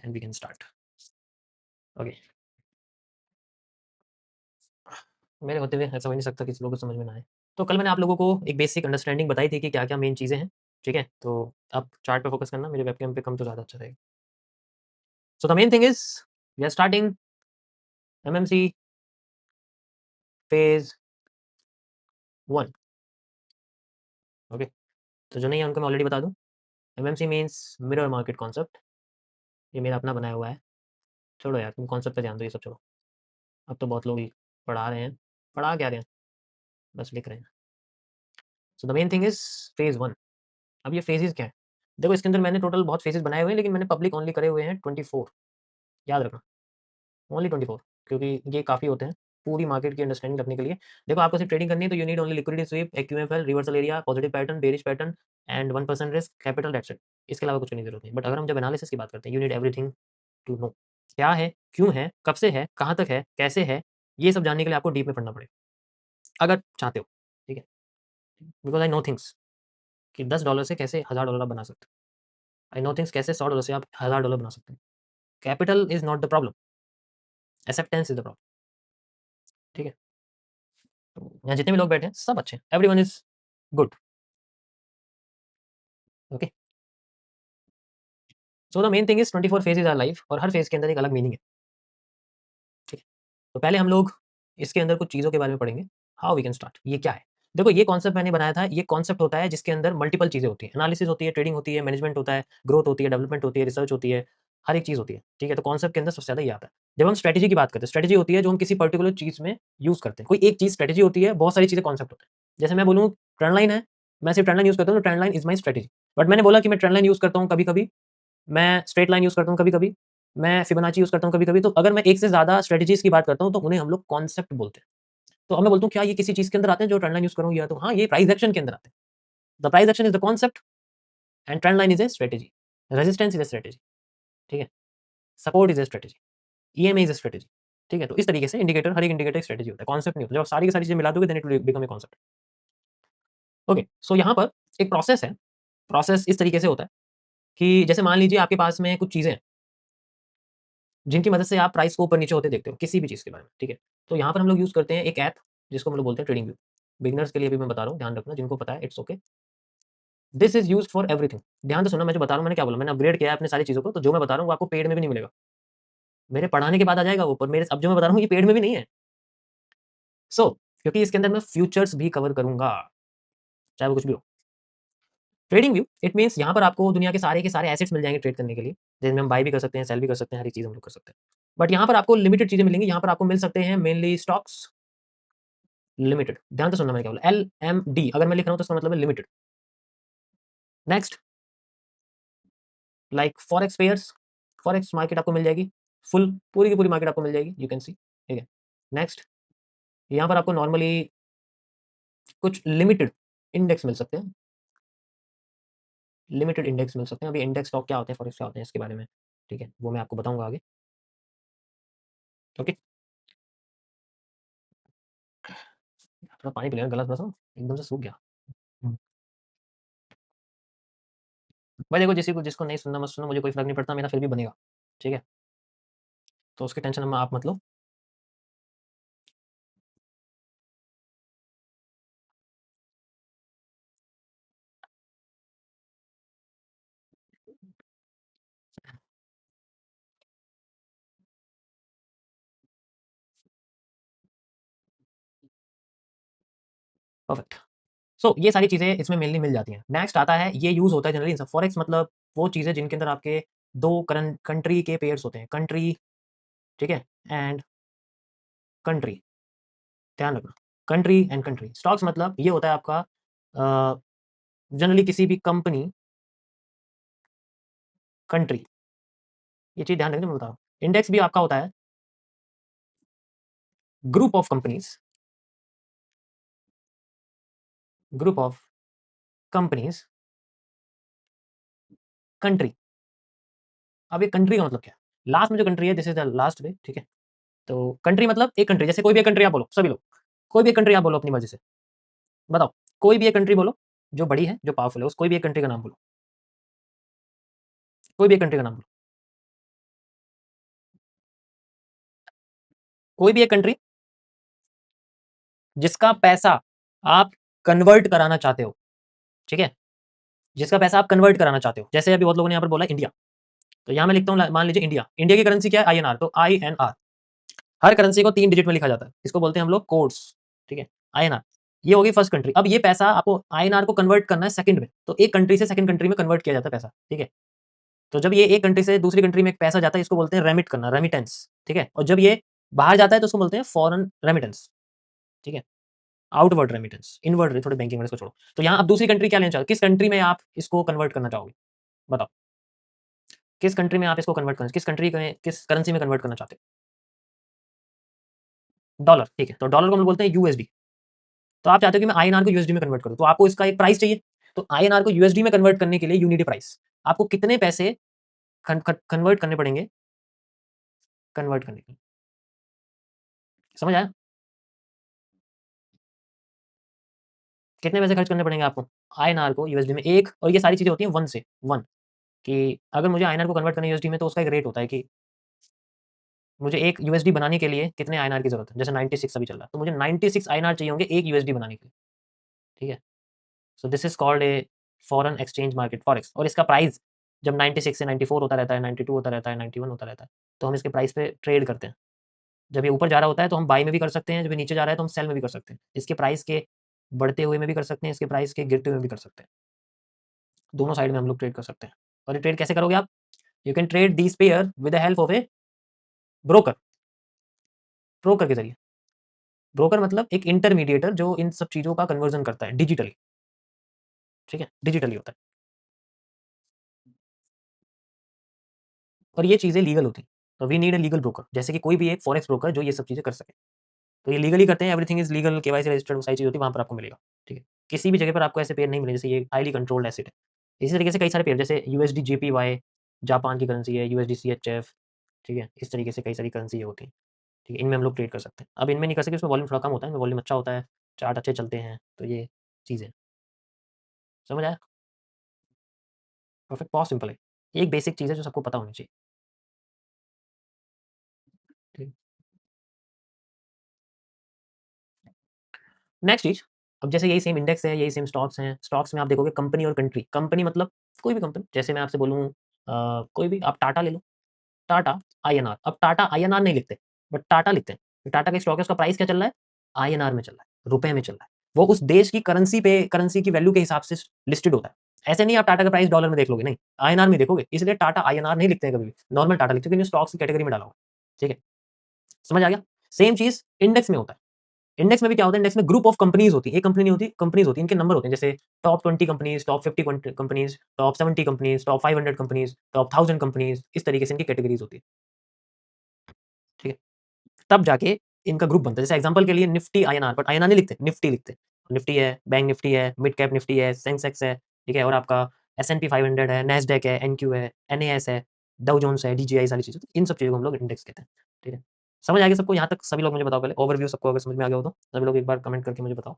And we can start. Okay, मेरे होते हुए ऐसा हो नहीं सकता किसी लोगों को समझ में ना आए। तो कल मैंने आप लोगों को एक बेसिक अंडरस्टैंडिंग बताई थी कि क्या-क्या मेन चीज़ें हैं, ठीक है? तो आप चार्ट पे फ़ोकस करना, मेरे वेबकैम पे कम तो ज़्यादा अच्छा रहेगा। So the main thing is we are starting MMC phase 1। Okay, तो जो नहीं है उनको मैं ऑलरेडी बता दूँ। MMC means mirror market concept. ये मेरा अपना बनाया हुआ है। छोड़ो यार, तुम कॉन्सेप्ट पे ध्यान दो, ये सब छोड़ो। अब तो बहुत लोग ही पढ़ा रहे हैं, पढ़ा क्या रहे हैं, बस लिख रहे हैं। सो the main thing is phase 1। अब ये फेजेज़ क्या है? देखो इसके अंदर मैंने टोटल बहुत फेजेज़ बनाए हुए हैं, लेकिन मैंने पब्लिक ओनली करे हुए हैं 24। याद रखना, ओनली 24, क्योंकि ये काफ़ी होते हैं पूरी मार्केट की अंडरस्टैंडिंग रखने के लिए। देखो आपको सिर्फ ट्रेडिंग करनी है तो you need only liquidity sweep, AQFL, reversal area, positive pattern, bearish pattern and 1% risk, capital, that's it. इसके अलावा कुछ करने की ज़रूरत नहीं। बट अगर हम जब एनालिसिस की बात करते हैं, you need everything to know. क्या है, क्यों है, कब से है, कहाँ तक है, कैसे है, ये सब जानने के लिए आपको डीप में पढ़ना पड़ेगा, अगर चाहते हो, ठीक है? बिकॉज़ आई नो थिंग्स कि $10 से कैसे $1000 आप बना सकते हो। आई नो थिंग्स कैसे $100 से आप $1000 बना सकते हैं। Capital is not the problem, acceptance is the problem, ठीक है? तो यहाँ जितने भी लोग बैठे हैं, सब अच्छे हैं, everyone is good, okay? So the main thing is 24 phases our life और हर फेज़ के अंदर एक अलग मीनिंग है, ठीक है? तो पहले हम लोग इसके अंदर कुछ चीज़ों के बारे में पढ़ेंगे, हाउ वी कैन स्टार्ट, ये क्या है? देखो ये कॉन्सेप्ट मैंने बनाया था, ये कॉन्सेप्ट होता है जिसके अंदर मल्टीपल चीज़ें होती हैं, एनालिसिस होती है, ट्रेडिंग होती है, मैनेजमेंट होता है, ग्रोथ होती है, डेवलपमेंट होती है, रिसर्च होती है, हर एक चीज़ होती है, ठीक है? तो कॉन्सेप्ट के अंदर सबसे ज़्यादा ये आता है। जब हम स्ट्रैटेजी की बात करते हैं, स्ट्रैटेजी होती है जो हम किसी पर्टिकुलर चीज़ में यूज़ करते हैं, कोई एक चीज़ स्ट्रैटेजी होती है, बहुत सारी चीज़ें कॉन्सेप्ट होते हैं। जैसे मैं बोलूँ ट्रेंड लाइन है, मैं सिर्फ ट्रेंड लाइन यूज़ करता हूँ, तो trend line is my strategy. But मैंने बोला कि मैं ट्रेंड लाइन यूज़ करता हूँ कभी-कभी, मैं स्ट्रेट लाइन यूज़ करता हूँ कभी-कभी, मैं फिबोनाची यूज़ करता हूँ कभी-कभी, तो अगर मैं एक से ज़्यादा स्ट्रैटेजीज़ की बात करता हूँ, तो उन्हें हम लोग कॉन्सेप्ट बोलते हैं। तो अब मैं बोलता हूँ क्या ये किसी चीज़ के अंदर आते हैं जो ट्रेंड लाइन यूज़ करूँ या तो हाँ, ये प्राइस एक्शन के अंदर आते हैं। The price action is the concept and trend line is a strategy. Resistance is a strategy, ठीक है? Support is a strategy, EMA is a strategy, ठीक है? तो इस तरीके से इंडिकेटर, हर एक इंडिकेटर एक स्ट्रैटेजी होता है, कॉन्सेप्ट नहीं होता। जब आप सारी की सारी चीज़ें मिला दोगे then it will become a concept. Okay, so यहाँ पर एक प्रोसेस है, प्रोसेस इस तरीके से होता है कि जैसे मान लीजिए आपके पास में कुछ चीज़ें हैं, जिनकी मदद से आप प्राइस को ऊपर-नीचे होते देखते हो, किसी भी चीज़ के बारे में, ठीक है? तो यहाँ पर हम लोग यूज़ करते हैं एक ऐप, जिसको हम लोग बोलते हैं ट्रेडिंग व्यू। बिगिनर्स के लिए भी मैं बता रहा हूँ, ध्यान रखना, जिनको पता है it's okay. This is used for everything. ध्यान से सुनना, मैं जो बता रहा हूँ मैंने क्या बोला, मैंने अपग्रेड किया है अपनी सारी चीज़ों को, तो जो मैं बता रहा हूँ वो आपको पेड में भी नहीं मिलेगा। मेरे पढ़ाने के बाद आ जाएगा वो, पर मेरे अब जो मैं बता रहा हूँ ये पेड में भी नहीं है। सो क्योंकि इसके अंदर मैं फ्यूचर्स भी कवर करूँगा, चाहे वो कुछ भी हो। ट्रेडिंग व्यू इट मीन्स यहाँ पर आपको दुनिया के सारे एसेट्स मिल जाएँगे ट्रेड करने के लिए, जिनमें हम बाय भी कर सकते हैं, सेल भी कर सकते हैं, हर एक चीज़ हम लोग कर सकते हैं। बट यहाँ पर आपको लिमिटेड चीज़ें मिलेंगी, यहाँ पर आपको मिल सकते हैं मेनली स्टॉक्स लिमिटेड। ध्यान से सुनना मैंने क्या बोला, एलएमडी अगर मैं लिख रहा हूँ तो इसका मतलब है limited. Next like forex pairs, forex market आपको मिल जाएगी, फुल पूरी की पूरी मार्केट आपको मिल जाएगी, यू कैन सी, ठीक है। नेक्स्ट यहाँ पर आपको नॉर्मली कुछ लिमिटेड इंडेक्स मिल सकते हैं, लिमिटेड इंडेक्स मिल सकते हैं। अभी इंडेक्स स्टॉक क्या होते हैं, फॉरेक्स क्या होते हैं, इसके बारे में, ठीक है, वो मैं आपको बताऊँगा आगे, ओके। थोड़ा पानी पी लेना, गला थोड़ा-सा एकदम से सूख गया। हुँ। भाई देखो जिसको नहीं सुनना मत सुनो, मुझे कोई फ़र्क नहीं पड़ता, मेरा फिर भी बनेगा, ठीक है? तो उसकी टेंशन अब आप मत लो। परफेक्ट। सो ये सारी चीज़ें इसमें मेनली मिल जाती हैं। नेक्स्ट आता है, ये यूज़ होता है जनरली इन सब फॉरेक्स मतलब वो चीज़ें जिनके अंदर आपके 2 कंट्री के पेयर्स होते हैं, कंट्री, ठीक है? एंड कंट्री, ध्यान रखना, कंट्री एंड कंट्री। स्टॉक्स मतलब ये होता है आपका जनरली किसी भी कंपनी, कंट्री, ये चीज़ ध्यान रखना मैं बता रहा हूँ। इंडेक्स भी आपका होता है group of companies, group of companies, country. अब ये कंट्री का मतलब क्या है? लास्ट में जो कंट्री है this is the last way, ठीक है? तो कंट्री मतलब एक कंट्री, जैसे कोई भी एक कंट्री आप बोलो, सभी लोग, कोई भी एक कंट्री आप बोलो अपनी मर्ज़ी से। बताओ, कोई भी एक कंट्री बोलो, जो बड़ी है, जो पावरफुल है, उस कोई भी एक कंट्री का नाम बोलो। कोई भी एक कंट्री का नाम बोलो। कोई भी एक कंट्री जिसका पैसा आप कन्वर्ट कराना चाहते हो, ठीक है? जिसका पैसा आप कन्वर्ट कराना चाहते हो। जैसे अभी बहुत लोगों ने यहाँ पर बोला इंडिया, तो यहाँ मैं लिखता हूँ, मान लीजिए इंडिया। इंडिया की करेंसी क्या है? आईएनआर। तो आईएनआर, हर करेंसी को 3 डिजिट में लिखा जाता है। इसको बोलते हैं हम लोग कोड्स, ठीक है? आईएनआर, ये होगी फर्स्ट कंट्री। अब ये पैसा आपको आईएनआर को कन्वर्ट करना है सेकंड में, तो एक कंट्री से सेकंड कंट्री में कन्वर्ट किया जाता है पैसा, ठीक है? तो जब ये एक कंट्री से दूसरी कंट्री में एक पैसा जाता है, इसको बोलते हैं रेमिट करना, रेमिटेंस, ठीक है? और जब ये बाहर जाता है तो उसको बोलते हैं फॉरेन रेमिटेंस, ठीक है? आउटवर्ड रेमिटेंस, इनवर्ड थोड़े बैंकिंग वर्ड्स को छोड़ो। तो यहाँ आप दूसरी कंट्री क्या लेना चाहोगे? किस कंट्री में आप इसको कन्वर्ट करना चाहोगे? बताओ, किस कंट्री में आप इसको कन्वर्ट करना, किस कंट्री में, किस करेंसी में कन्वर्ट करना चाहते हो? डॉलर, ठीक है? तो डॉलर को हम लोग बोलते हैं यूएसडी। तो आप चाहते हो कि मैं आईएनआर को यूएसडी में कन्वर्ट करूँ, तो आपको इसका एक प्राइस चाहिए। तो आईएनआर को यूएसडी में कन्वर्ट करने के लिए यू नीड ए प्राइस। आपको कितने पैसे कन्वर्ट करने पड़ेंगे, कन्वर्ट करने के लिए? समझ आया? कितने पैसे खर्च करने पड़ेंगे आपको आईएनआर को यूएसडी में? एक, और ये सारी चीज़ें होती हैं 1 से 1, कि अगर मुझे आईएनआर को कन्वर्ट करना है यूएसडी में, तो उसका एक रेट होता है कि मुझे 1 यूएसडी बनाने के लिए कितने आईएनआर की ज़रूरत है। जैसे 96 अभी चल रहा है, तो मुझे 96 आईएनआर चाहिए होंगे 1 यूएसडी बनाने के लिए, ठीक है? सो this is called a foreign exchange market, forex. और इसका प्राइस जब 96 से 94 होता रहता है, 92 होता रहता है, 91 होता रहता है, तो हम इसके प्राइस पे ट्रेड करते हैं। जब ये ऊपर जा रहा होता है तो हम बाई में भी कर सकते हैं, जब ये नीचे जा रहा है तो हम सेल में भी कर सकते हैं। इसके प्राइस के बढ़ते हुए में भी कर सकते हैं, इसके प्राइस के गिरते हुए में भी कर सकते हैं। दोनों साइड में हम लोग ट्रेड कर सकते हैं। और ये ट्रेड कैसे करोगे आप? You can trade this pair with the help of A broker, broker के ज़रिए। ब्रोकर मतलब एक इंटरमीडिएटर जो इन सब चीज़ों का कन्वर्जन करता है डिजिटली, ठीक है? डिजिटली होता है। और ये चीज़ें लीगल होती हैं। तो we need a legal broker, जैसे कि कोई भी एक फॉरेक्स ब्रोकर जो ये सब चीज़ें कर सके। तो ये लीगली करते हैं, everything is legal, KYC registered, वो सारी चीज़ होती है, वहाँ पर आपको मिलेगा, ठीक है? किसी भी जगह पर आपको ऐसे पेयर नहीं मिलेंगे, जैसे ये हाइली कंट्रोल्ड एसेट है। इसी तरीके से कई सारे पेयर, जैसे यूएसडी जेपीवाई जापान की करेंसी है, यूएसडी सीएचएफ, ठीक है? इस तरीके से कई सारी करेंसी ये होती हैं, ठीक है? इनमें हम लोग ट्रेड कर सकते हैं। अब इनमें नहीं कर सकते, इसमें वॉल्यूम थोड़ा कम होता है, इनमें वॉल्यूम अच्छा होता है, चार्ट अच्छे चलते हैं, तो ये चीज़ें। समझ आया? परफेक्ट, बहुत सिंपल है। ये एक बेसिक चीज़ है जो सबको पता होनी चाहिए, ठीक। नेक्स्ट चीज़, अब जैसे यही सेम इंडेक्स है, यही सेम स्टॉक्स हैं। स्टॉक्स में आप देखोगे कंपनी और कंट्री। कंपनी मतलब कोई भी कंपनी, जैसे मैं आपसे बोलूँ कोई भी, आप टाटा ले लो, टाटा आईएनआर। अब टाटा आईएनआर नहीं लिखते, बट टाटा लिखते हैं। टाटा का स्टॉक है, उसका प्राइस क्या चल रहा है? आईएनआर में चल रहा है, रुपए में चल रहा है। वो उस देश की करेंसी पे, करेंसी की वैल्यू के हिसाब से लिस्टेड होता है। ऐसे नहीं आप टाटा का प्राइस डॉलर में देख लोगे, नहीं, आईएनआर में देखोगे। इसलिए टाटा आईएनआर नहीं लिखते हैं कभी भी, नॉर्मल टाटा लिखते हैं, क्योंकि स्टॉक्स की कैटेगरी में डाला हुआ है, ठीक है? समझ आ गया? सेम चीज़ इंडेक्स में होता है। इंडेक्स में भी क्या होता है? इंडेक्स में ग्रुप ऑफ कंपनीज़ होती है, एक कंपनी नहीं होती, कंपनीज़ होती हैं, इनके नंबर होते हैं, जैसे top 20 companies, top 50 companies, top 70 companies, top 500 companies, top 1000 companies, इस तरीके से इनकी कैटेगरीज़ होती है, ठीक है? तब जाके इनका ग्रुप बनता है। जैसे एग्ज़ाम्पल के लिए निफ्टी आईएनआर, बट आईएनआर नहीं लिखते, निफ्टी लिखते हैं। निफ्टी है, बैंक निफ्टी है, मिड कैप निफ्टी है, सेंसेक्स है, ठीक है? और आपका एसएनपी 500 है, नैस्डैक है, एनक्यू है, एनएएस है, डाउ जोन्स है, डीजीआई, सारी चीज़ें। तो इन सब चीज़ों को हम लोग इंडेक्स कहते हैं, ठीक है? समझ आ गया सबको? यहाँ तक सभी लोग मुझे बताओ पहले, ओवरव्यू सबको अगर समझ में आ गया हो तो? सभी लोग एक बार कमेंट करके मुझे बताओ,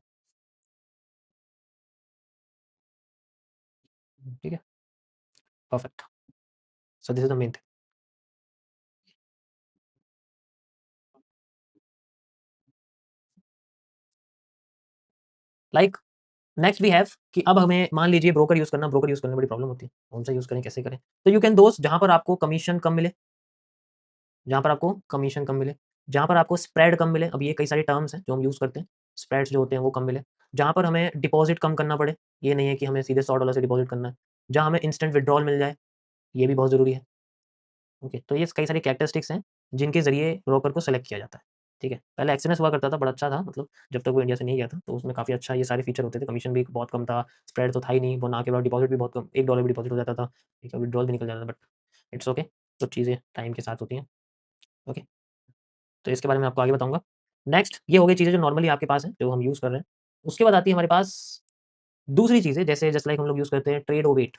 ठीक है? Perfect. So this is the main thing. Like next we have कि अब हमें मान लीजिए ब्रोकर यूज़ करना, ब्रोकर यूज़ करने में बड़ी प्रॉब्लम होती है। कौन-सा यूज़ करें, कैसे करें? तो यू कैन दोस्त जहाँ पर आपको कमीशन कम मिले, जहाँ पर आपको कमीशन कम मिले, जहाँ पर आपको स्प्रेड कम मिले। अब ये कई सारे टर्म्स हैं जो हम यूज़ करते हैं, स्प्रेड्स जो होते हैं वो कम मिले। जहाँ पर हमें डिपॉज़िट कम करना पड़े, ये नहीं है कि हमें सीधे $100 से डिपॉज़िट करना है। जहाँ हमें इंस्टेंट विथड्रॉल मिल जाए, ये भी बहुत ज़रूरी है। ओके, तो ये कई सारी कैरेक्टरिस्टिक्स हैं जिनके ज़रिए ब्रोकर को सेलेक्ट किया जाता है, ठीक है? पहले एक्सएनएस हुआ करता था, बड़ा अच्छा था, मतलब जब तक वो इंडिया से नहीं गया था, तो उसमें काफ़ी अच्छा ये सारे फीचर होते थे। कमीशन भी बहुत कम था, स्प्रेड तो था ही नहीं, वो ना के बाद डिपॉज़िट भी बहुत कम, $1 भी डिपॉज़िट हो जाता था, ठीक है? विथड्रॉल भी निकल जाता था, बट इट्स ओके, कुछ चीज़ें टाइम के साथ होती हैं, ओके? तो इसके बारे में आपको आगे बताऊँगा। नेक्स्ट ये हो गई चीज़ें जो नॉर्मली आपके पास हैं, जो हम यूज़ कर रहे हैं। उसके बाद आती है हमारे पास दूसरी चीज़ें, जैसे जस्ट लाइक हम लोग यूज़ करते हैं ट्रेडोवेट,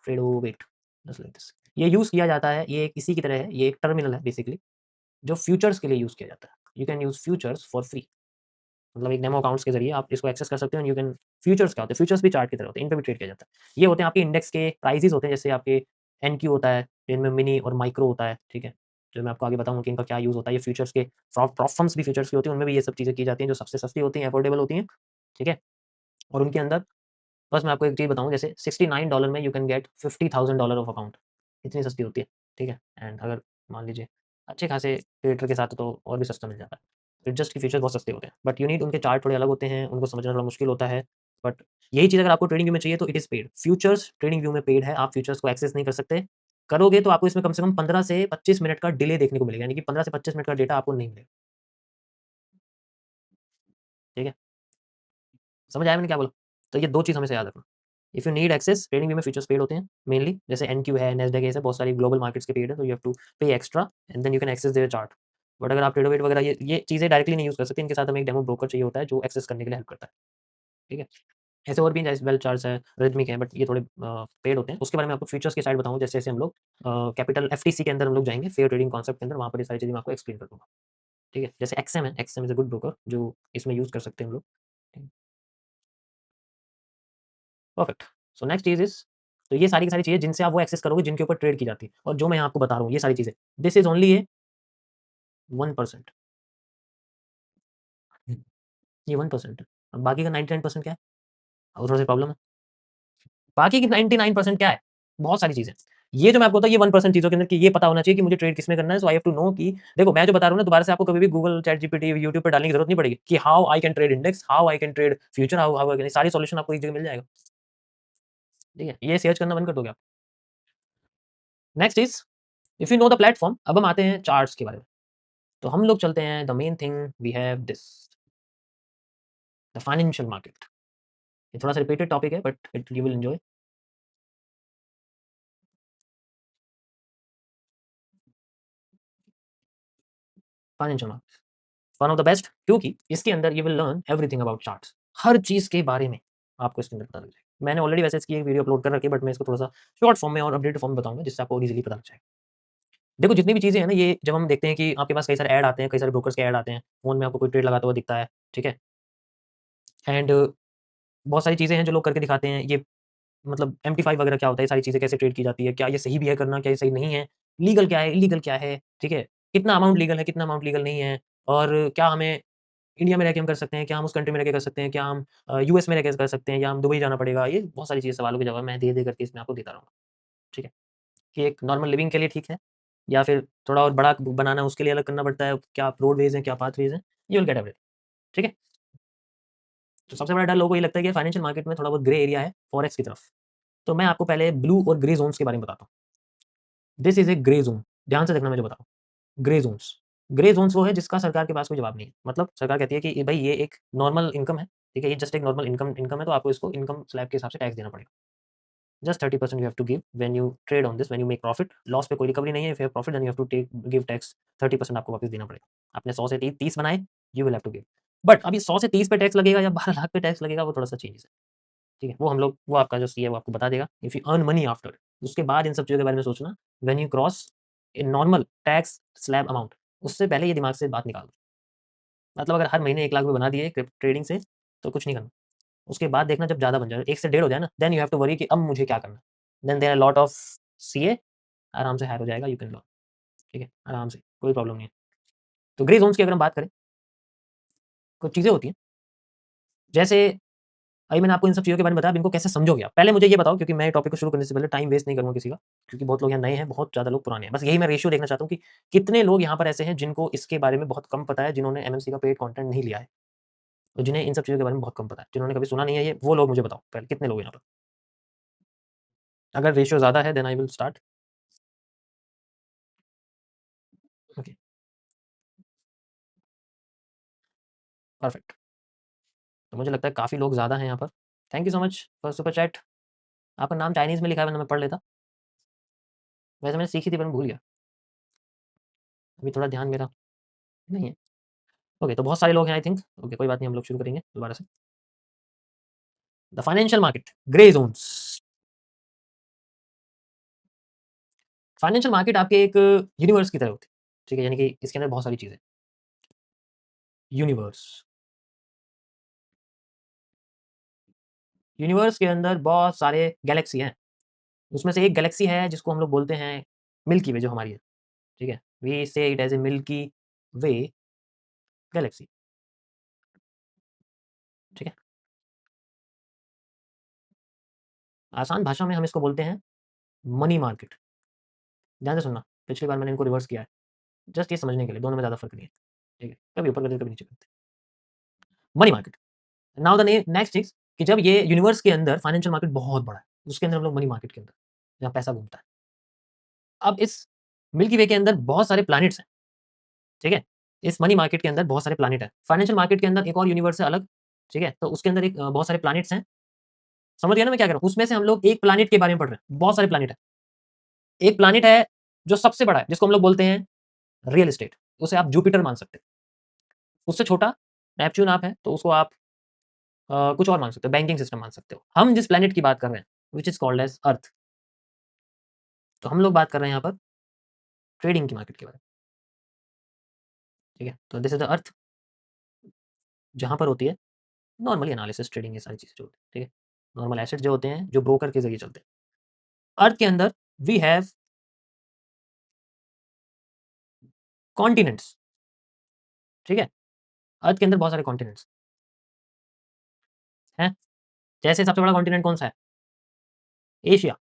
ट्रेडोवेट, जस्ट लाइक दिस। ये यूज़ किया जाता है, ये इसी की तरह है, ये एक टर्मिनल है बेसिकली, जो फ्यूचर्स के लिए यूज़ किया जाता है। You can use futures for free, मतलब एक डेमो अकाउंट्स के ज़रिए आप इसको एक्सेस कर सकते हो एंड यू कैन। फ्यूचर्स क्या होते हैं? फ्यूचर्स भी चार्ट की तरह होते हैं, इन पे भी ट्रेड किया जाता है। ये होते हैं आपके इंडेक्स के प्राइसेज़ होते हैं, जैसे आपके एनक्यू होता है, इनमें मिनी और माइक्रो होता है, ठीक है? जो मैं आपको आगे बताऊँगा कि इनका क्या यूज़ होता है। ये फ्यूचर्स के प्रॉप फर्म्स भी फ्यूचर्स की होती हैं, उनमें भी ये सब चीज़ें की जाती हैं, जो सबसे सस्ती होती हैं, अफोर्डेबल होती हैं, ठीक है? और उनके अंदर बस मैं आपको एक चीज़ बताऊँ, जैसे $69 में you can get $50,000 of account, इतनी सस्ती होती है, ठीक है? एंड अगर मान लीजिए अच्छे खासे क्रिएटर के साथ तो और भी सस्ता मिल जाता है। फिर जस्ट के फीचर्स बहुत सस्ते होते हैं, बट यू नीड उनके चार्ट थोड़े अलग होते हैं, उनको समझना थोड़ा मुश्किल होता है, बट यही चीज़ अगर आपको ट्रेडिंग व्यू में चाहिए तो it is paid. Futures trading view में पेड है, आप फ्यूचर्स को एक्सेस नहीं कर सकते। करोगे तो आपको इसमें कम से कम 15 से 25 मिनट का डिले देखने को मिलेगा, यानी कि 15 से 25 मिनट का डेटा आपको नहीं मिलेगा, ठीक है? समझ आया मैंने क्या बोला? तो ये 2 चीज़ हमेशा याद रखना। If you need access, trading view में फीचर्स पेड होते हैं मेनली, जैसे एनक्यू है, नैस्डैक है, ऐसे बहुत सारी ग्लोबल मार्केट्स के पेड है, तो you have to pay extra and then you can access their chart. But अगर आप ट्रेडोवेट वगैरह ये चीज़ें डायरेक्टली नहीं यूज़ कर सकते, इनके साथ हमें एक डेमो ब्रोकर चाहिए होता है जो एक्सेस करने के लिए हेल्प करता है, ठीक है? ऐसे और भी हैं, जैसे वेल चार्ट्स है, रिदमिक है, बट ये थोड़े पेड होते हैं। उसके बारे में आपको फीचर्स की साइड बताऊँ, जैसे-जैसे हम लोग कैपिटल एफटीसी के अंदर हम लोग जाएँगे, फेयर ट्रेडिंग कॉन्सेप्ट के अंदर, वहाँ पर ये सारी चीज़ें मैं आपको एक्सप्लेन कर दूँगा, ठीक है? जैसे एक्सएम है, XM is a good broker जो इसमें यूज़ कर सकते हैं हम लोग। Perfect. So next cheese is, तो ये सारी की सारी चीज़ें जिनसे आप वो एक्सेस करोगे जिनके ऊपर ट्रेड की जाती है, और जो मैं यहाँ आपको बता रहा हूँ ये सारी चीज़ें, दिस इज़ ओनली ए 1%। ये 1% है। अब बाकी का 99% क्या है? अब थोड़ा-सा प्रॉब्लम है। बाकी की 99% क्या है? बहुत सारी चीज़ें। ये जो मैं आपको बताऊँ ये 1% चीज़ों के अंदर कि ये पता होना चाहिए कि मुझे ट्रेड किसमें करना है, सो आई हैव टू नो कि देखो मैं जो बता रहा हूँ ना, दोबारा से आपको कभी भी गूगल, चैटजीपीटी, यूट्यूब पे डालने की ज़रूरत नहीं पड़ेगी कि how I can trade index, how I can trade future, how how I can, सारी सॉल्यूशन आपको एक जगह मिल जाएगा। ठीक है? ये सर्च करना बंद कर दोगे आप। Next is, if you know the platform, अब हम आते हैं चार्ट्स के बारे में। तो हम लोग चलते हैं, the main thing we have this, the financial market. ये थोड़ा-सा रिपीटेड टॉपिक है but it you will enjoy. Financial market, one of the best, क्योंकि इसके अंदर you will learn everything about charts. हर चीज़ के बारे में आपको इसके अंदर पता लग जाएगा। मैंने ऑलरेडी वैसे इसकी एक वीडियो अपलोड कर रखी है, बट मैं इसको थोड़ा-सा शॉर्ट फॉर्म में और अपडेटेड फॉर्म में बताऊँगा जिससे आपको और ईज़िली पता लग जाएगा। देखो जितनी भी चीज़ें हैं ना, ये जब हम देखते हैं कि आपके पास कई सारे ऐड आते हैं, कई सारे ब्रोकर्स के ऐड आते हैं, फ़ोन में आपको कोई ट्रेड लगाता हुआ दिखता है, ठीक है? एंड बहुत सारी चीज़ें हैं जो लोग करके दिखाते हैं। ये मतलब एमटी5 वगैरह क्या होता है, ये सारी चीज़ें कैसे ट्रेड की जाती है, क्या ये सही भी है करना, क्या ये सही नहीं है, लीगल क्या है, इल्लीगल क्या है, ठीक है? कितना अमाउंट लीगल है, कितना अमाउंट लीगल नहीं है, और क्या हमें इंडिया में रह के हम कर सकते हैं, क्या हम उस कंट्री में रह के कर सकते हैं, क्या हम यूएस में रह के कर सकते हैं, या हम दुबई जाना पड़ेगा? ये बहुत सारी चीज़ें, सवालों के जवाब मैं धीरे-धीरे करके इसमें आपको देता रहूँगा, ठीक है? कि एक नॉर्मल लिविंग के लिए ठीक है, या फिर थोड़ा और बड़ा बनाना है उसके लिए अलग करना पड़ता है, क्या रोडवेज़ हैं, क्या पाथवेज़ हैं, यू विल गेट एवरीथिंग, ठीक है? तो सबसे बड़ा डर लोगों को ये लगता है कि फाइनेंशियल मार्केट में थोड़ा बहुत ग्रे एरिया है फॉरेक्स की तरफ। तो मैं आपको पहले ब्लू और ग्रे ज़ोन्स के बारे में बताता हूँ। This is a grey zone, ध्यान से देखना मैं जो बता रहा हूँ। ग्रे ज़ोन्स, ग्रे ज़ोन्स वो है जिसका सरकार के पास कोई जवाब नहीं है। मतलब सरकार कहती है कि भई ये एक नॉर्मल इनकम है, ठीक है? ये जस्ट एक नॉर्मल इनकम इनकम है, तो आपको इसको इनकम स्लैब के हिसाब से टैक्स देना पड़ेगा। Just 30% you have to give when you trade on this, when you make profit. Loss पे कोई रिकवरी नहीं है, if you have profit then you have to take give tax, 30% आपको वापस देना पड़ेगा। आपने 100 से ती 30 बनाए, you will have to give. But अभी 100 से 30 पे टैक्स लगेगा या 12 लाख पे टैक्स लगेगा, वो थोड़ा-सा चेंजेस है, ठीक है? वो हम लोग, वो आपका जो सीए है वो आपको बता देगा। If you earn money after, उसके बाद इन सब चीज़ों के बारे में सोचना, when you cross a normal tax slab amount, उससे पहले ये दिमाग से बात निकाल दो। मतलब अगर हर महीने 1 लाख रुपए बना दिए ट्रेडिंग से, तो कुछ नहीं करना। उसके बाद देखना जब ज़्यादा बन जाए, 1 से डेढ़ हो जाए ना, then you have to worry कि अब मुझे क्या करना है? Then there are lot of CA, आराम से हायर हो जाएगा, यू कैन लर्न, ठीक है? आराम से, कोई प्रॉब्लम नहीं है। तो ग्रे ज़ोन्स की अगर हम बात करें, कुछ चीज़ें होती हैं, जैसे अभी मैंने आपको इन सब चीज़ों के बारे में बताया, अब इनको कैसे समझोगे आप? पहले मुझे ये बताओ, क्योंकि मैं टॉपिक को शुरू करने से पहले टाइम वेस्ट नहीं करूँगा किसी का, क्योंकि बहुत लोग यहाँ नए हैं, बहुत ज़्यादा लोग पुराने हैं। बस यही मैं रेशियो देखना चाहता हूँ कि कितने लोग यहाँ पर ऐसे हैं जिनको इसके बारे में बहुत कम पता है, जिन्होंने एमएनसी का पेड कंटेंट नहीं लिया है, और जिन्हें इन सब चीज़ों के बारे में बहुत कम पता है, जिन्होंने कभी सुना नहीं है ये, वो लोग मुझे बताओ पहले कितने लोग हैं यहाँ पर? अगर रेशियो ज़्यादा है then I will start. Okay, perfect. तो मुझे लगता है काफ़ी लोग ज़्यादा हैं यहाँ पर। Thank you so much for super chat. आपका नाम चाइनीज़ में लिखा है, वरना मैं पढ़ लेता। वैसे मैंने सीखी थी पर मैं भूल गया। अभी थोड़ा ध्यान मेरा नहीं है। ओके, तो बहुत सारे लोग हैं आई थिंक। ओके, कोई बात नहीं, हम लोग शुरू करेंगे दोबारा से। The financial market, grey zones. Financial market आपके एक यूनिवर्स की तरह होती है, ठीक है? यानी कि इसके अंदर बहुत सारी चीज़ें, यूनिवर्स। यूनिवर्स के अंदर बहुत सारे गैलेक्सी हैं। उसमें से एक गैलेक्सी है जिसको हम लोग बोलते हैं मिल्की वे, जो हमारी है, ठीक है? We say it as a Milky Way galaxy. ठीक है, आसान भाषा में हम इसको बोलते हैं मनी मार्केट। ध्यान से सुनना, पिछली बार मैंने इनको रिवर्स किया है, जस्ट ये समझने के लिए, दोनों में ज़्यादा फर्क नहीं है। ठीक है, कभी ऊपर करते कभी नीचे करते। Money market, now the next चीज कि जब ये यूनिवर्स के अंदर फाइनेंशियल मार्केट बहुत बड़ा है, उसके अंदर हम लोग मनी मार्केट के अंदर, जहाँ पैसा घूमता है। अब इस मिल्की वे के अंदर बहुत सारे प्लैनेट्स हैं। ठीक है, इस मनी मार्केट के अंदर बहुत सारे प्लैनेट है। फाइनेंशियल मार्केट के अंदर एक और यूनिवर्स है अलग। ठीक है, तो उसके अंदर एक बहुत सारे प्लैनेट्स हैं। समझ गया ना मैं क्या कर रहा हूँ? उसमें से हम लोग एक प्लैनेट के बारे में पढ़ रहे हैं, बहुत सारे प्लैनेट है। एक प्लैनेट है जो सबसे बड़ा है, जिसको हम लोग बोलते हैं रियल एस्टेट, उसे आप जुपिटर मान सकते हैं। उससे छोटा नेपच्यून आप है, तो उसको आप कुछ और मान सकते हो, बैंकिंग सिस्टम मान सकते हो। हम जिस प्लैनेट की बात कर रहे हैं which is called as earth, तो हम लोग बात कर रहे हैं यहाँ पर ट्रेडिंग की मार्केट के बारे में। ठीक है, तो दिस इज द अर्थ, जहाँ पर होती है नॉर्मली एनालिसिस, ट्रेडिंग, ये सारी चीज़ें जो होती है। ठीक है, नॉर्मल एसेट जो होते हैं जो ब्रोकर के जरिए चलते हैं। अर्थ के अंदर वी हैव कॉन्टिनेंट्स। ठीक है, अर्थ के अंदर बहुत सारे कॉन्टिनेंट्स हैं। जैसे सबसे बड़ा कॉन्टिनेंट कौन सा है? एशिया।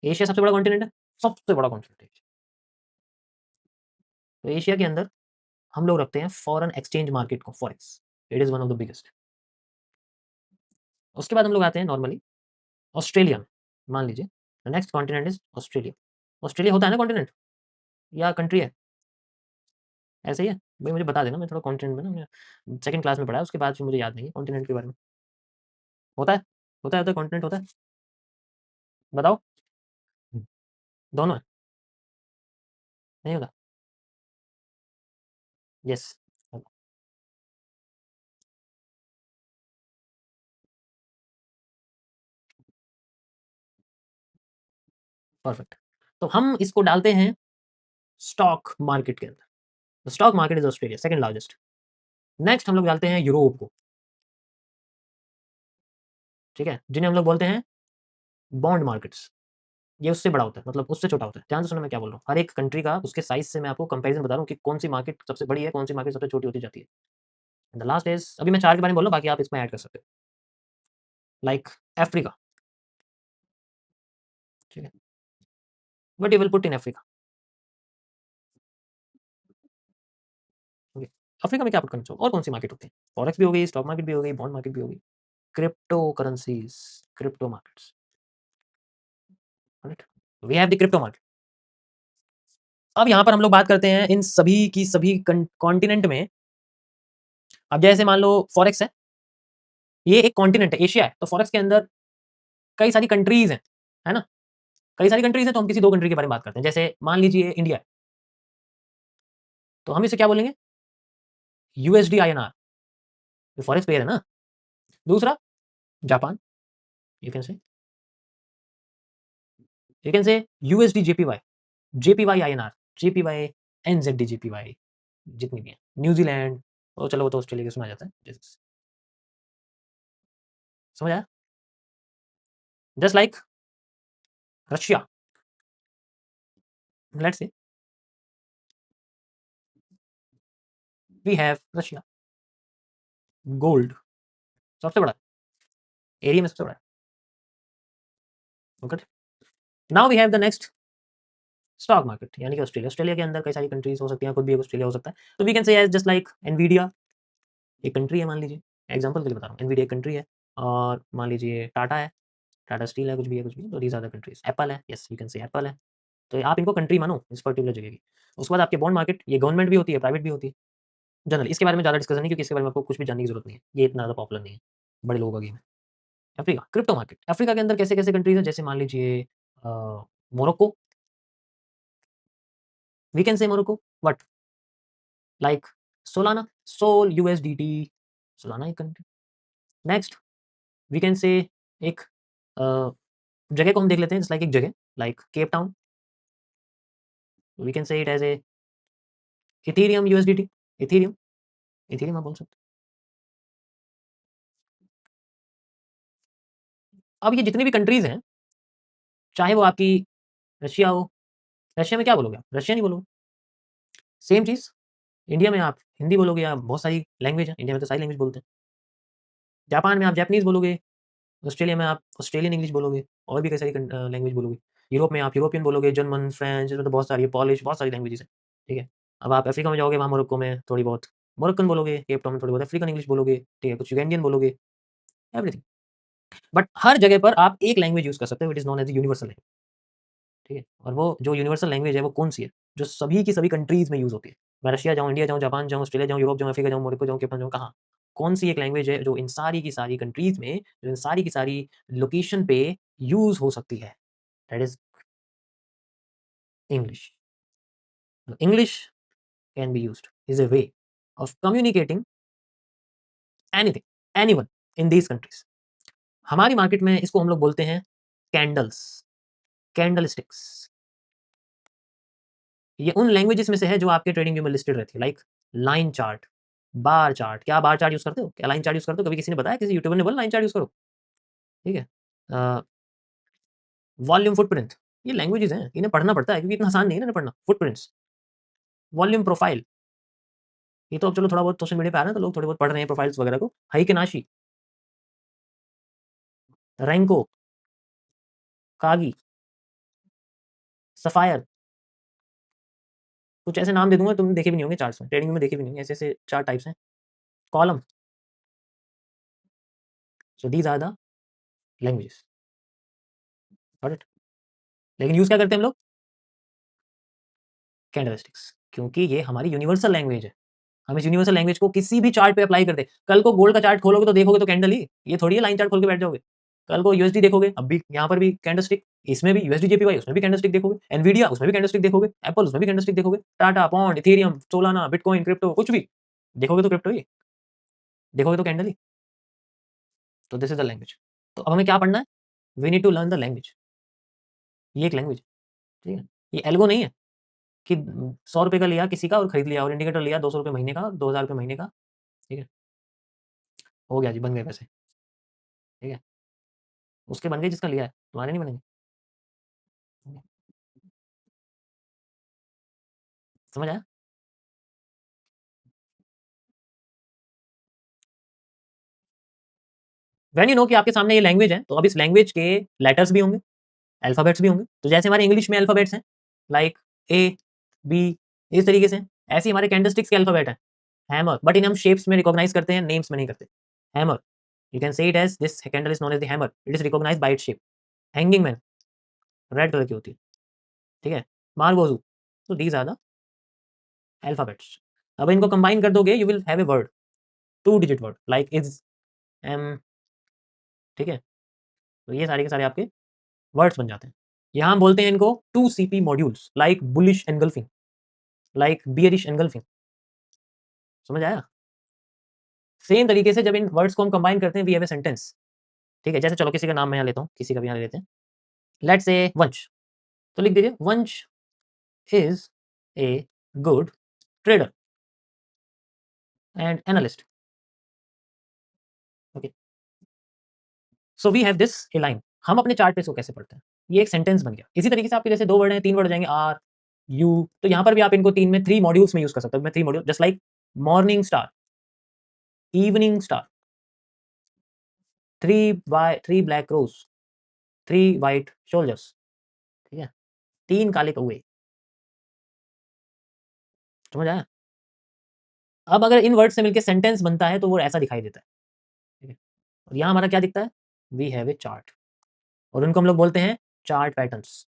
एशिया सबसे बड़ा कॉन्टिनेंट है, सबसे बड़ा कॉन्टिनेंट है। तो एशिया के अंदर हम लोग रखते हैं फॉरेन एक्सचेंज मार्केट को, forex. It is one of the biggest. उसके बाद हम लोग आते हैं नॉर्मली ऑस्ट्रेलिया में। मान लीजिए next continent is Australia. Australia होता है ना कॉन्टिनेंट या कंट्री है? ऐसे ही है भाई, मुझे बता देना, मैं थोड़ा कॉन्टिनेंट में ना, मैं सेकंड क्लास में पढ़ा है, उसके बाद फिर मुझे याद नहीं है कॉन्टिनेंट के बारे में। होता है, होता है कॉन्टिनेंट होता है, बताओ। दोनों है, नहीं होता? Yes, perfect. तो हम इसको डालते हैं स्टॉक मार्केट के अंदर। Stock market is Australia second largest. Next हम लोग डालते हैं यूरोप को। ठीक है, जिन्हें हम लोग बोलते हैं बॉन्ड मार्केट्स। ये उससे बड़ा होता है, मतलब उससे छोटा होता है। ध्यान से सुनो मैं क्या बोल रहा हूँ, हर एक कंट्री का उसके साइज से मैं आपको कंपैरिजन बता रहा हूँ कि कौन सी मार्केट सबसे बड़ी है, कौन सी मार्केट सबसे छोटी होती जाती है। द लास्ट इज, अभी मैं चार के बारे में बोल रहा हूँ, बाकी आप इसमें ऐड कर सकते हो। Like Africa. ठीक है, what you will put in Africa? Okay, Africa में क्या पुट करना चाहो? और कौन सी मार्केट होती है? फॉरेक्स भी हो गई, स्टॉक मार्केट भी हो गई, बॉन्ड मार्केट भी हो गई, crypto currencies, crypto markets. Right, we have the crypto market. अब यहाँ पर हम लोग बात करते हैं इन सभी की सभी कॉन्टिनेंट में। अब जैसे मान लो फॉरेक्स है, ये एक कॉन्टिनेंट है, एशिया है, तो फॉरेक्स के अंदर कई सारी कंट्रीज हैं, है ना? कई सारी कंट्रीज हैं, तो हम किसी दो कंट्री के बारे में बात करते हैं। जैसे मान लीजिए इंडिया है, तो हम इसे क्या बोलेंगे? यूएसडी आईएनआर, फॉरेक्स पेयर है ना। दूसरा Japan, you can say, you can say USD JPY, JPY INR, JPY, NZD JPY, जितनी भी है। न्यूजीलैंड, और चलो वो तो ऑस्ट्रेलिया के सुना जाता है, समझ आया? Just like Russia, let's say we have Russia. Gold सबसे बड़ा, एरिया में सबसे बड़ा। Okay, now we have the next stock market, यानी कि ऑस्ट्रेलिया। ऑस्ट्रेलिया के अंदर कई सारी कंट्रीज हो सकती हैं, खुद भी एक ऑस्ट्रेलिया हो सकता है। तो we can say just like Nvidia एक कंट्री है, मान लीजिए, एग्जांपल के लिए बता रहा हूँ, एनवीडिया एक कंट्री है। और मान लीजिए टाटा है, टाटा स्टील है, कुछ भी है, कुछ भी। तो these are the countries. Apple है, yes you can say Apple है। तो आप इनको कंट्री मानो इस पर्टिकुलर जगह की। उसके बाद आपके बॉन्ड मार्केट, ये गवर्नमेंट भी होती है, प्राइवेट भी होती है। जनरल इसके बारे में ज़्यादा डिस्कशन नहीं, क्योंकि इसके बारे में आपको कुछ भी जानने की जरूरत नहीं है, ये इतना ज़्यादा पॉपुलर नहीं है, बड़े लोगों का गेम है। Africa, crypto market. अफ्रीका के अंदर कैसे कैसे कंट्रीज है? जैसे मान लीजिए Morocco, we can say Morocco what, like Solana, Sol USDT, Solana एक कंट्री। नेक्स्ट वी कैन से एक जगह को हम देख लेते हैं, जस्ट लाइक एक जगह, like Cape Town, we can say it as a Ethereum USDT, Ethereum, Ethereum आप बोल सकते हो। अब ये जितनी भी कंट्रीज हैं, चाहे वो आपकी रशिया हो, रशिया में क्या बोलोगे आप? रशियन ही बोलोगे। सेम चीज़ इंडिया में आप हिंदी बोलोगे या बहुत सारी लैंग्वेज है, इंडिया में तो सारी लैंग्वेज बोलते हैं। जापान में आप जापानीज़ बोलोगे, ऑस्ट्रेलिया में आप ऑस्ट्रेलियन इंग्लिश बोलोगे और भी कई सारी लैंग्वेज बोलोगे। यूरोप में आप यूरोपियन बोलोगे, जर्मन, फ्रेंच इसमें तो बहुत सारी है, पॉलिश बहुत सारी लैंग्वेजेज़ हैं, ठीक है। अब आप अफ्रीका में जाओगे वहाँ मोरक्को में थोड़ी बहुत मोरक्कन बोलोगे, केप टाउन में थोड़ी बहुत अफ्रीकन इंग्लिश बोलोगे, ठीक है, कुछ युगांडियन बोलोगे, एवरीथिंग। बट हर जगह पर आप एक लैंग्वेज यूज़ कर सकते हो which is known as the universal language, ठीक है। और वो जो यूनिवर्सल लैंग्वेज है वो कौन-सी है? जो सभी की सभी कंट्रीज़ में यूज़ होती है। मैं रशिया जाऊँ, इंडिया जाऊँ, जापान जाऊँ, ऑस्ट्रेलिया जाऊँ, यूरोप जाऊँ, अफ्रीका जाऊँ, मोरक्को जाऊँ, केप टाउन जाऊँ, कहाँ? कौन-सी एक लैंग्वेज है जो इन सारी की सारी कंट्रीज़ में, जो इन सारी की सारी लोकेशन पे यूज़ हो सकती है? That is English. English can be used is a way of communicating anything, anyone in these countries. हमारी मार्केट में इसको हम लोग बोलते हैं कैंडल्स, कैंडल स्टिक्स। ये उन लैंग्वेजेस में से है जो आपके ट्रेडिंग व्यू में लिस्टेड रहती है, like line chart, bar chart. क्या बार चार्ट यूज़ करते हो? क्या लाइन चार्ट यूज़ करते हो? कभी किसी ने बताया, किसी यूट्यूबर ने बोला लाइन चार्ट यूज़ करो? ठीक है। वॉल्यूम फुटप्रिंट, ये लैंग्वेजेस हैं, इन्हें पढ़ना पड़ता है क्योंकि इतना आसान नहीं है ना इन्हें पढ़ना। फुटप्रिंट्स, वॉल्यूम प्रोफाइल, ये तो अब चलो थोड़ा बहुत सोशल मीडिया पे आ रहा है तो लोग थोड़े बहुत पढ़ रहे हैं प्रोफाइल्स वगैरह को। हाइकेनाशी, रैंको, कागी, सफायर, कुछ ऐसे नाम दे दूँगा तुमने देखे भी नहीं होंगे चार्ट्स में, ट्रेडिंग में देखे भी नहीं होंगे, ऐसे-ऐसे 4 टाइप्स हैं। Column, so these are the languages, got it? लेकिन यूज़ क्या करते हैं हम लोग? कैंडलस्टिक्स, क्योंकि ये हमारी यूनिवर्सल लैंग्वेज है। हम इस यूनिवर्सल लैंग्वेज को किसी भी चार्ट पे अप्लाई कर दें। कल को गोल्ड का चार्ट खोलोगे तो देखोगे तो कैंडल ही, ये थोड़ी है लाइन चार्ट खोल के बैठ जाओगे। कल को यूएसडी देखोगे, अब भी यहाँ पर भी कैंडलस्टिक, इसमें भी यूएसडी जेपीवाई उसमें भी कैंडलस्टिक देखोगे, एनवीडिया उसमें भी कैंडलस्टिक देखोगे, एप्पल उसमें भी कैंडलस्टिक देखोगे, Tata, pond, Ethereum, Solana, bitcoin, crypto कुछ भी देखोगे तो क्रिप्टो ही, देखोगे तो कैंडल ही। तो दिस इज़ द लैंग्वेज। तो अब हमें क्या पढ़ना है? We need to learn the language. ये एक लैंग्वेज है, ठीक है? ये एल्गो नहीं है कि ₹100 का लिया किसी का और खरीद लिया और इंडिकेटर लिया ₹200 महीने का, ₹2000 महीने का, ठीक है? हो गया जी, बन गए पैसे, ठीक है? उसके बन गए जिसका लिया है, तुम्हारे नहीं बनेंगे। समझ आया? व्हेन यू नो कि आपके सामने ये लैंग्वेज है, तो अब इस लैंग्वेज के लेटर्स भी होंगे, अल्फाबेट्स भी होंगे। तो जैसे हमारे इंग्लिश में अल्फाबेट्स हैं, लाइक ए, बी, इस तरीके से, ऐसे ही हमारे कैंडलस्टिक्स के अल्फाबेट हैं। हैमर, बट इन्हें हम शेप्स में रिकॉग्नाइज़ करते हैं, नेम्स में नहीं करते। Hammer, you can say it as this candle is known as the hammer, it is recognized by its shape. Hanging man, red colour की होती है, ठीक है? मारगोज़ू, so these are the alphabets. अब इनको कंबाइन कर दोगे, you will have a word, 2 digit word like is, am, ठीक है? तो ये सारे के सारे आपके वर्ड्स बन जाते हैं। यहाँ हम बोलते हैं इनको 2 CP modules like bullish engulfing, like bearish engulfing, समझ आया? सेम तरीके से जब इन वर्ड्स को हम कंबाइन करते हैं वी हैव अ सेंटेंस, ठीक है? जैसे चलो किसी का नाम मैं यहाँ लेता हूँ, किसी का भी यहाँ ले लेते हैं। लेट्स से वंश, तो लिख दीजिए Vansh is a good trader and analyst, okay? So we have this a line. हम अपने चार्ट पे इसको कैसे पढ़ते हैं? ये एक सेंटेंस बन गया। इसी तरीके से आपके जैसे 2 वर्ड हैं, 3 वर्ड हो जाएँगे आर, यू, तो यहाँ पर भी आप इनको 3 में 3 मॉड्यूल्स में यूज़ कर सकते हो। मैं 3 module just like morning star, evening star, 3 black rose, 3 white soldiers, ठीक है? 3 काले कौवे, समझ आया? अब अगर इन वर्ड से मिलके सेंटेंस बनता है तो वो ऐसा दिखाई देता है, ठीक है? और यहाँ हमारा क्या दिखता है? वी हैव ए चार्ट और उनको हम लोग बोलते हैं चार्ट पैटर्न्स।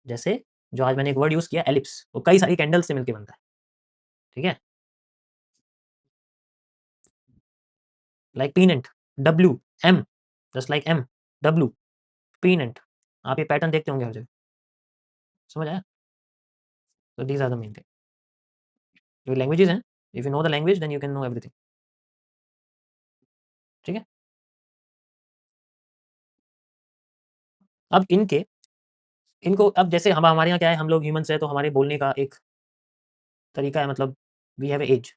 जैसे जो आज मैंने एक वर्ड यूज़ किया एलिप्स, वो कई सारी कैंडल्स से मिलके बनता है, ठीक है? Like pennant, W, M, just like M, W, pennant. आप ये पैटर्न देखते होंगे हर जगह, समझ आया? तो these are the main thing. जो लैंग्वेजेज़ हैं, if you know the language then you can know everything, ठीक है? अब इनको अब जैसे हम हमारे यहाँ क्या है, हम लोग ह्यूमन्स हैं तो हमारे बोलने का एक तरीका है, मतलब we have a edge,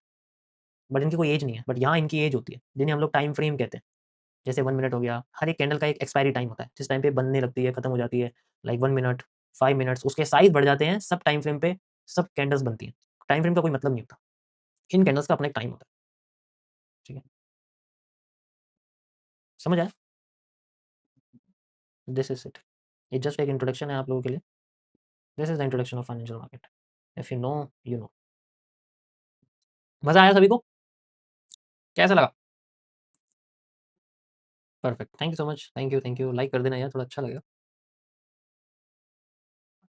but इनकी कोई एज नहीं है, बट यहाँ इनकी एज होती है, जिन्हें हम लोग टाइम फ्रेम कहते हैं। जैसे 1 मिनट हो गया, हर एक कैंडल का एक एक्सपायरी टाइम होता है, जिस टाइम पे बनने लगती है, खत्म हो जाती है, लाइक 1 मिनट, 5 मिनट्स, उसके साइज़ बढ़ जाते हैं, सब टाइम फ्रेम पे सब कैंडल्स बनती हैं। टाइम फ्रेम का कोई मतलब नहीं होता। इन कैंडल्स का अपना एक टाइम होता है, ठीक है? समझ आया? This is it. ये जस्ट एक इंट्रोडक्शन है आप लोगों के लिए। This is the introduction of financial market. If you no, you know. मज़ा आया सभी को? कैसा लगा? Perfect. Thank you so much. Thank you, thank you. Like कर देना यार, थोड़ा अच्छा लगेगा।